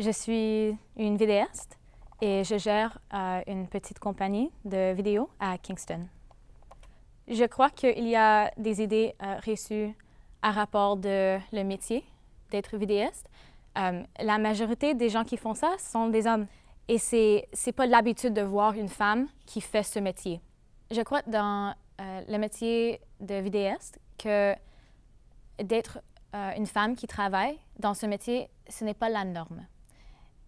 Je suis une vidéaste et je gère une petite compagnie de vidéos à Kingston. Je crois qu'il y a des idées reçues à rapport de le métier d'être vidéaste. La majorité des gens qui font ça sont des hommes et c'est pas l'habitude de voir une femme qui fait ce métier. Je crois dans le métier de vidéaste que d'être une femme qui travaille dans ce métier, ce n'est pas la norme.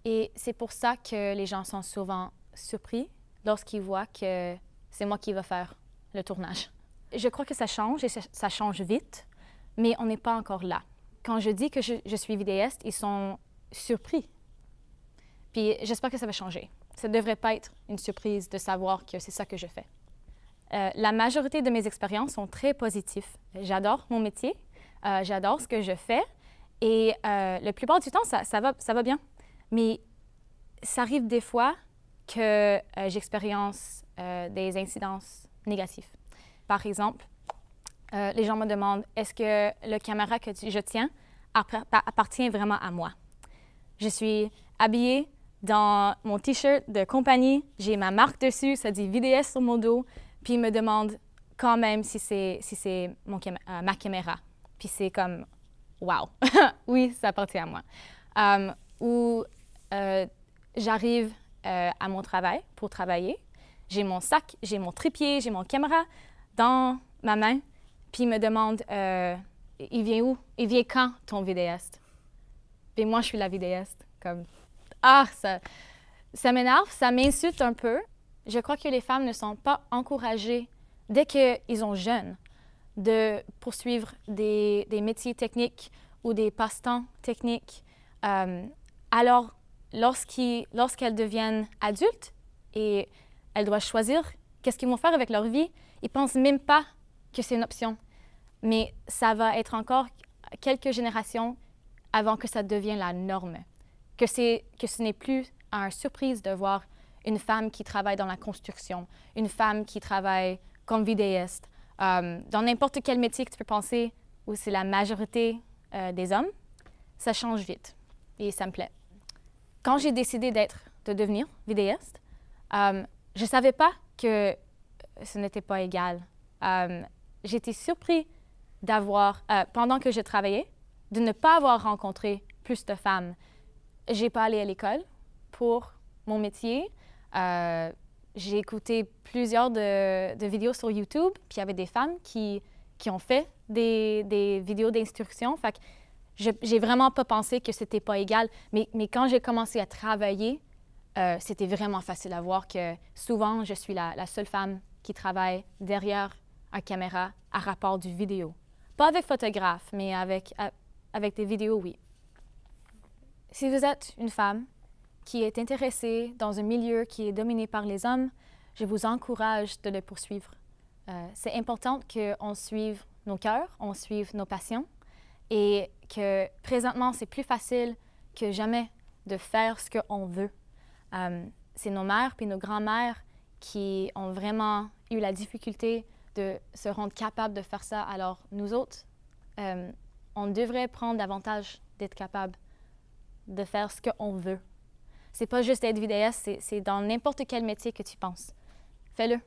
Et c'est pour ça que les gens sont souvent surpris lorsqu'ils voient que c'est moi qui vais faire le tournage. Je crois que ça change et ça change vite, mais on n'est pas encore là. Quand je dis que je suis vidéaste, ils sont surpris. Puis j'espère que ça va changer. Ça ne devrait pas être une surprise de savoir que c'est ça que je fais. La majorité de mes expériences sont très positives. J'adore mon métier, j'adore ce que je fais et la plupart du temps, ça va bien. Mais ça arrive des fois que j'expérience des incidences négatives. Par exemple, les gens me demandent « Est-ce que la caméra que je tiens appartient vraiment à moi? » Je suis habillée dans mon T-shirt de compagnie, j'ai ma marque dessus, ça dit « VDS » sur mon dos, puis ils me demandent quand même si c'est ma caméra. Puis c'est comme « Wow! » Oui, ça appartient à moi. Ou j'arrive à mon travail pour travailler, j'ai mon sac, j'ai mon trépied, j'ai mon caméra dans ma main, puis ils me demandent il vient où? Il vient quand ton vidéaste? Puis moi, je suis la vidéaste. Comme, ça m'énerve, ça m'insulte un peu. Je crois que les femmes ne sont pas encouragées, dès qu'ils sont jeunes, de poursuivre des métiers techniques ou des passe-temps techniques. Alors, lorsqu'elles deviennent adultes et elles doivent choisir qu'est-ce qu'ils vont faire avec leur vie, ils ne pensent même pas que c'est une option. Mais ça va être encore quelques générations avant que ça devienne la norme. Que ce n'est plus une surprise de voir une femme qui travaille dans la construction, une femme qui travaille comme vidéaste. Dans n'importe quel métier que tu peux penser où c'est la majorité des hommes, ça change vite et ça me plaît. Quand j'ai décidé de devenir vidéaste, je ne savais pas que ce n'était pas égal. J'étais surpris pendant que je travaillais, de ne pas avoir rencontré plus de femmes. Je n'ai pas allé à l'école pour mon métier. J'ai écouté plusieurs de vidéos sur YouTube, puis il y avait des femmes qui ont fait des vidéos d'instruction. Fait que j'ai vraiment pas pensé que c'était pas égal. Mais quand j'ai commencé à travailler, c'était vraiment facile à voir que souvent, je suis la seule femme qui travaille derrière une caméra à rapport du vidéo. Pas avec photographe, mais avec des vidéos, oui. Si vous êtes une femme qui est intéressée dans un milieu qui est dominé par les hommes, je vous encourage de le poursuivre. C'est important qu'on suive nos cœurs, on suive nos passions et que présentement, c'est plus facile que jamais de faire ce qu'on veut. C'est nos mères puis nos grands-mères qui ont vraiment eu la difficulté de se rendre capables de faire ça. Alors, nous autres, on devrait prendre davantage d'être capables de faire ce qu'on veut. C'est pas juste être vidéaste, c'est dans n'importe quel métier que tu penses. Fais-le.